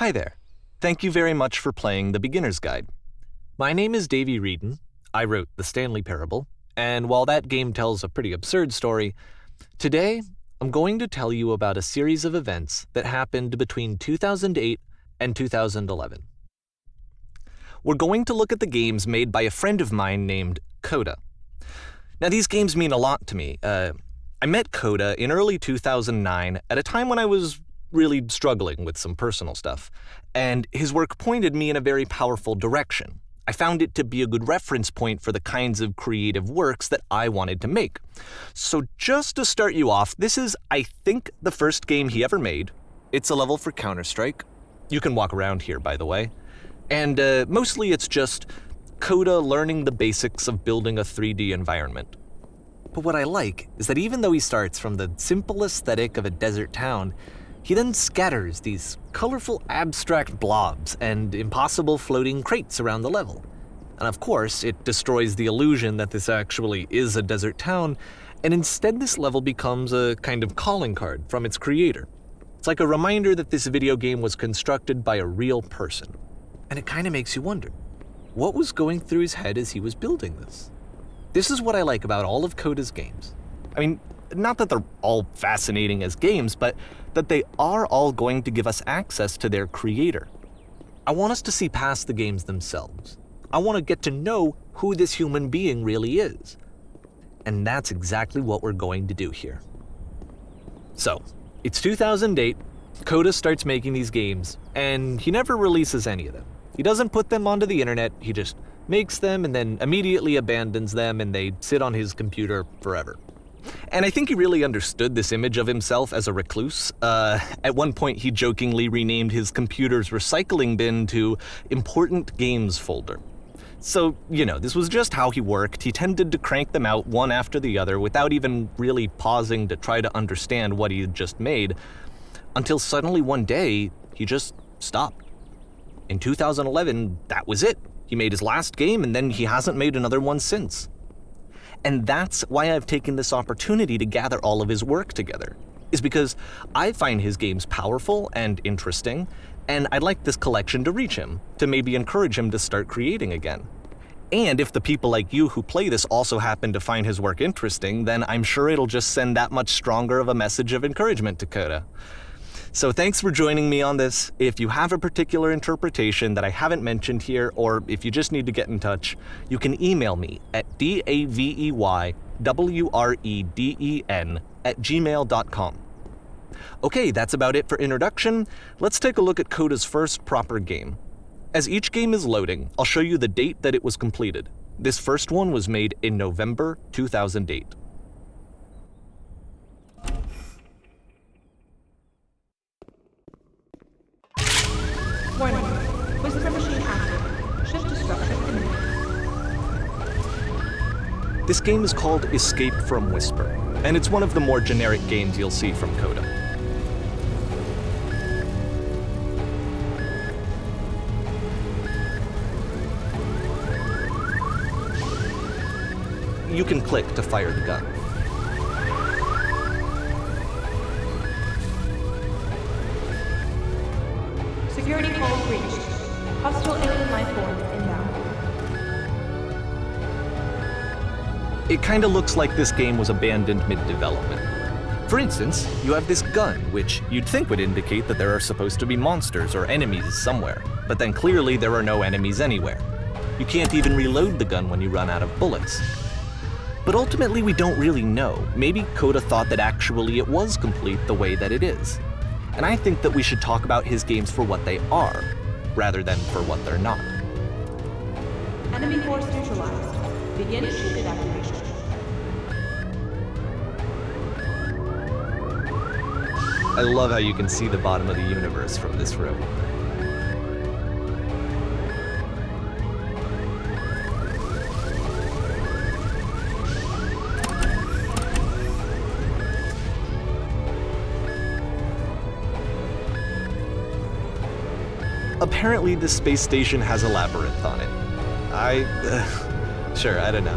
Hi there. Thank you very much for playing The Beginner's Guide. My name is Davey Wreden. I wrote The Stanley Parable, and while that game tells a pretty absurd story, today I'm going to tell you about a series of events that happened between 2008 and 2011. We're going to look at the games made by a friend of mine named Coda. Now, these games mean a lot to me. I met Coda in early 2009 at a time when I was really struggling with some personal stuff, and his work pointed me in a very powerful direction. I found it to be a good reference point for the kinds of creative works that I wanted to make. So just to start you off, this is, I think, the first game he ever made. It's a level for Counter-Strike. You can walk around here, by the way. And mostly it's just Coda learning the basics of building a 3D environment. But what I like is that even though he starts from the simple aesthetic of a desert town, he then scatters these colorful abstract blobs and impossible floating crates around the level. And of course, it destroys the illusion that this actually is a desert town, and instead this level becomes a kind of calling card from its creator. It's like a reminder that this video game was constructed by a real person. And it kind of makes you wonder, what was going through his head as he was building this? This is what I like about all of Coda's games. I mean, not that they're all fascinating as games, but that they are all going to give us access to their creator. I want us to see past the games themselves. I want to get to know who this human being really is. And that's exactly what we're going to do here. So, it's 2008, Coda starts making these games, and he never releases any of them. He doesn't put them onto the internet, he just makes them and then immediately abandons them, and they sit on his computer forever. And I think he really understood this image of himself as a recluse. At one point, he jokingly renamed his computer's recycling bin to Important Games Folder. So, this was just how he worked. He tended to crank them out one after the other without even really pausing to try to understand what he had just made, until suddenly one day, he just stopped. In 2011, that was it. He made his last game, and then he hasn't made another one since. And that's why I've taken this opportunity to gather all of his work together, is because I find his games powerful and interesting, and I'd like this collection to reach him, to maybe encourage him to start creating again. And if the people like you who play this also happen to find his work interesting, then I'm sure it'll just send that much stronger of a message of encouragement to Coda. So thanks for joining me on this. If you have a particular interpretation that I haven't mentioned here, or if you just need to get in touch, you can email me at daveywreden@gmail.com. Okay, that's about it for introduction. Let's take a look at Coda's first proper game. As each game is loading, I'll show you the date that it was completed. This first one was made in November 2008. Warning. Whisper machine active. Shift destruction imminent. This game is called Escape from Whisper, and it's one of the more generic games you'll see from Coda. You can click to fire the gun. Security call breached. Hostile alien life form inbound. It kinda looks like this game was abandoned mid-development. For instance, you have this gun, which you'd think would indicate that there are supposed to be monsters or enemies somewhere, but then clearly there are no enemies anywhere. You can't even reload the gun when you run out of bullets. But ultimately we don't really know. Maybe Coda thought that actually it was complete the way that it is. And I think that we should talk about his games for what they are, rather than for what they're not. Enemy force neutralized. Begin shield evacuation. I love how you can see the bottom of the universe from this room. Apparently, this space station has a labyrinth on it. Sure, I don't know.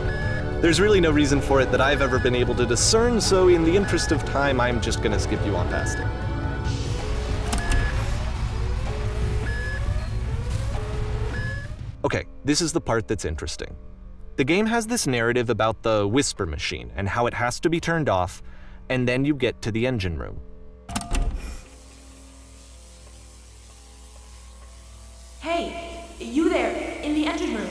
There's really no reason for it that I've ever been able to discern, so in the interest of time, I'm just gonna skip you on past it. Okay, this is the part that's interesting. The game has this narrative about the whisper machine and how it has to be turned off, and then you get to the engine room. Hey, you there, in the engine room.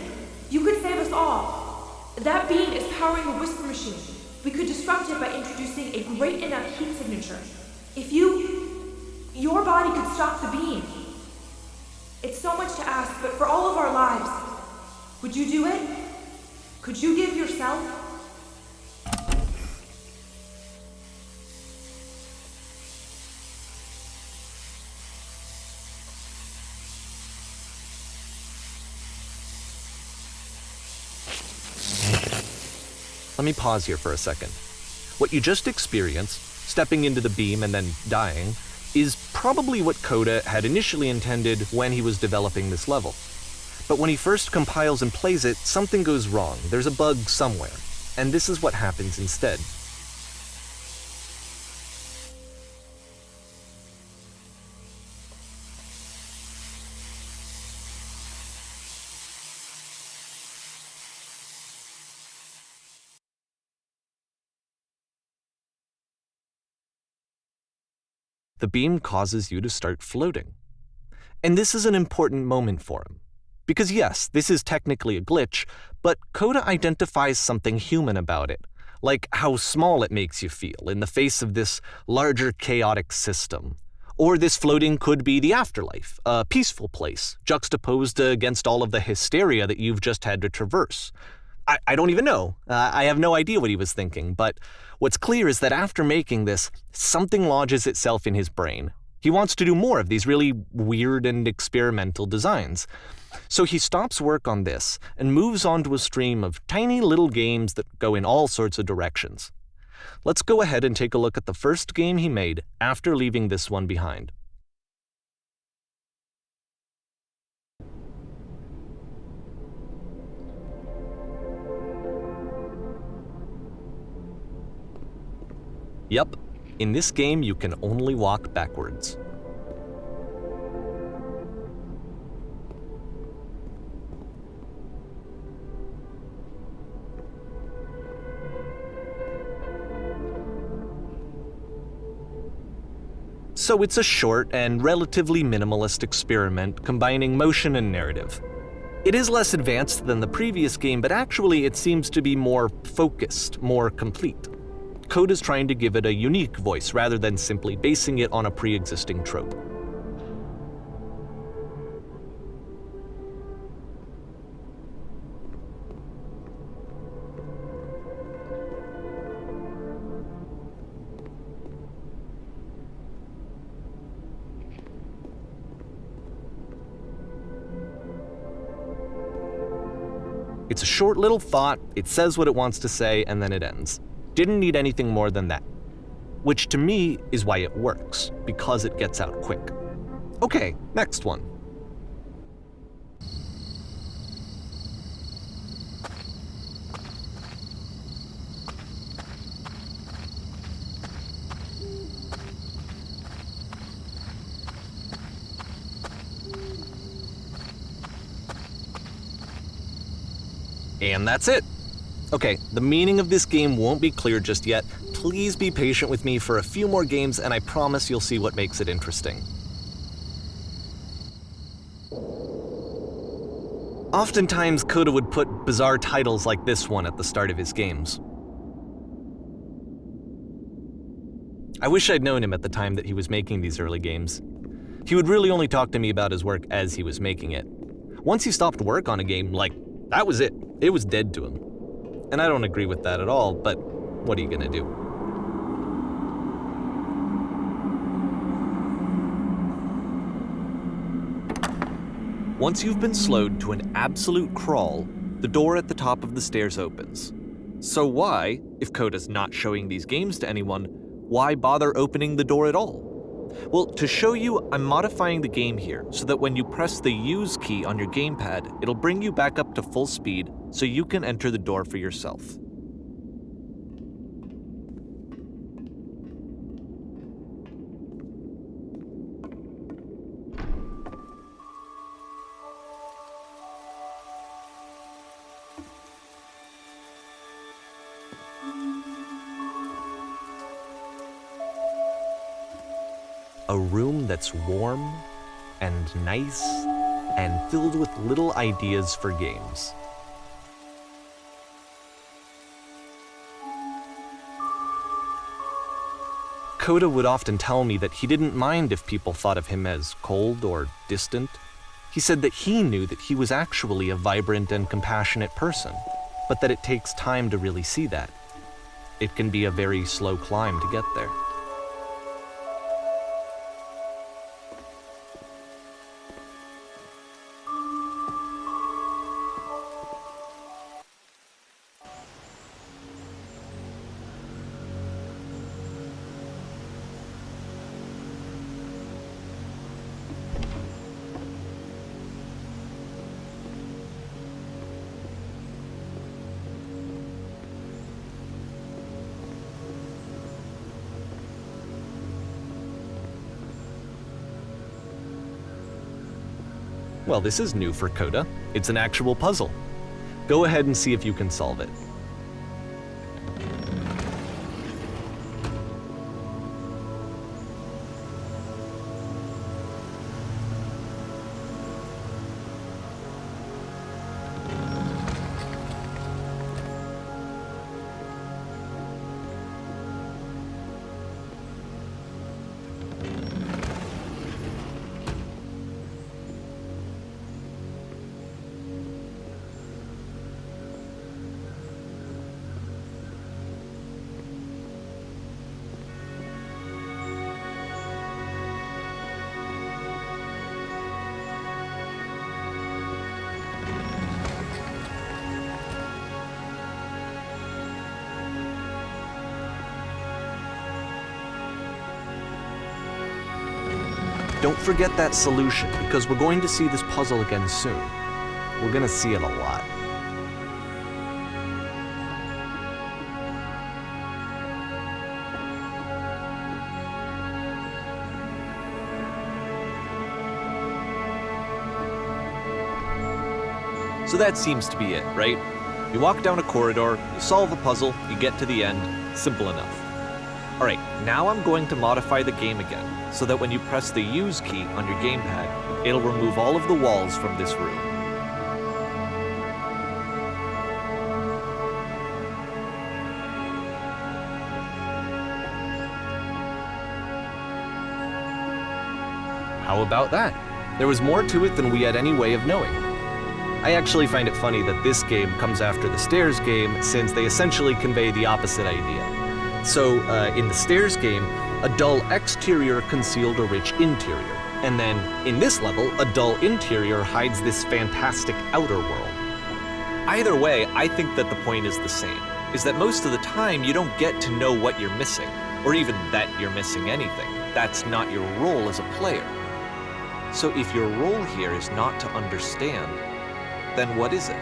You could save us all. That beam is powering the whisper machine. We could disrupt it by introducing a great enough heat signature. If your body could stop the beam. It's so much to ask, but for all of our lives, would you do it? Could you give yourself? Let me pause here for a second. What you just experienced, stepping into the beam and then dying, is probably what Coda had initially intended when he was developing this level. But when he first compiles and plays it, something goes wrong. There's a bug somewhere. And this is what happens instead. The beam causes you to start floating. And this is an important moment for him. Because yes, this is technically a glitch, but Coda identifies something human about it, like how small it makes you feel in the face of this larger chaotic system. Or this floating could be the afterlife, a peaceful place, juxtaposed against all of the hysteria that you've just had to traverse. I don't even know. I have no idea what he was thinking, but what's clear is that after making this, something lodges itself in his brain. He wants to do more of these really weird and experimental designs. So he stops work on this and moves on to a stream of tiny little games that go in all sorts of directions. Let's go ahead and take a look at the first game he made after leaving this one behind. Yep, in this game you can only walk backwards. So it's a short and relatively minimalist experiment combining motion and narrative. It is less advanced than the previous game, but actually it seems to be more focused, more complete. Coda's trying to give it a unique voice rather than simply basing it on a pre-existing trope. It's a short little thought, it says what it wants to say, and then it ends. Didn't need anything more than that. Which to me is why it works, because it gets out quick. Okay, next one. And that's it. Okay, the meaning of this game won't be clear just yet. Please be patient with me for a few more games, and I promise you'll see what makes it interesting. Oftentimes, Coda would put bizarre titles like this one at the start of his games. I wish I'd known him at the time that he was making these early games. He would really only talk to me about his work as he was making it. Once he stopped work on a game, that was it. It was dead to him. And I don't agree with that at all, but what are you gonna do? Once you've been slowed to an absolute crawl, the door at the top of the stairs opens. So why, if Coda's not showing these games to anyone, why bother opening the door at all? Well, to show you, I'm modifying the game here so that when you press the Use key on your gamepad, it'll bring you back up to full speed so you can enter the door for yourself. A room that's warm and nice and filled with little ideas for games. Coda would often tell me that he didn't mind if people thought of him as cold or distant. He said that he knew that he was actually a vibrant and compassionate person, but that it takes time to really see that. It can be a very slow climb to get there. Well, this is new for Coda. It's an actual puzzle. Go ahead and see if you can solve it. Don't forget that solution, because we're going to see this puzzle again soon. We're gonna see it a lot. So that seems to be it, right? You walk down a corridor, you solve a puzzle, you get to the end. Simple enough. Alright, now I'm going to modify the game again, so that when you press the Use key on your gamepad, it'll remove all of the walls from this room. How about that? There was more to it than we had any way of knowing. I actually find it funny that this game comes after the Stairs game, since they essentially convey the opposite idea. So, in the Stairs game, a dull exterior concealed a rich interior. And then, in this level, a dull interior hides this fantastic outer world. Either way, I think that the point is the same, is that most of the time you don't get to know what you're missing, or even that you're missing anything. That's not your role as a player. So if your role here is not to understand, then what is it?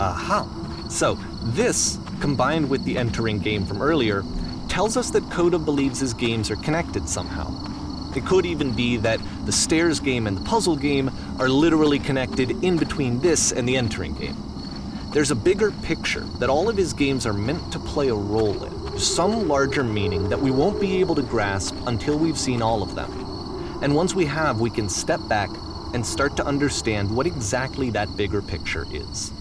Aha! So, this, combined with the entering game from earlier, tells us that Coda believes his games are connected somehow. It could even be that the Stairs game and the puzzle game are literally connected in between this and the entering game. There's a bigger picture that all of his games are meant to play a role in, some larger meaning that we won't be able to grasp until we've seen all of them. And once we have, we can step back and start to understand what exactly that bigger picture is.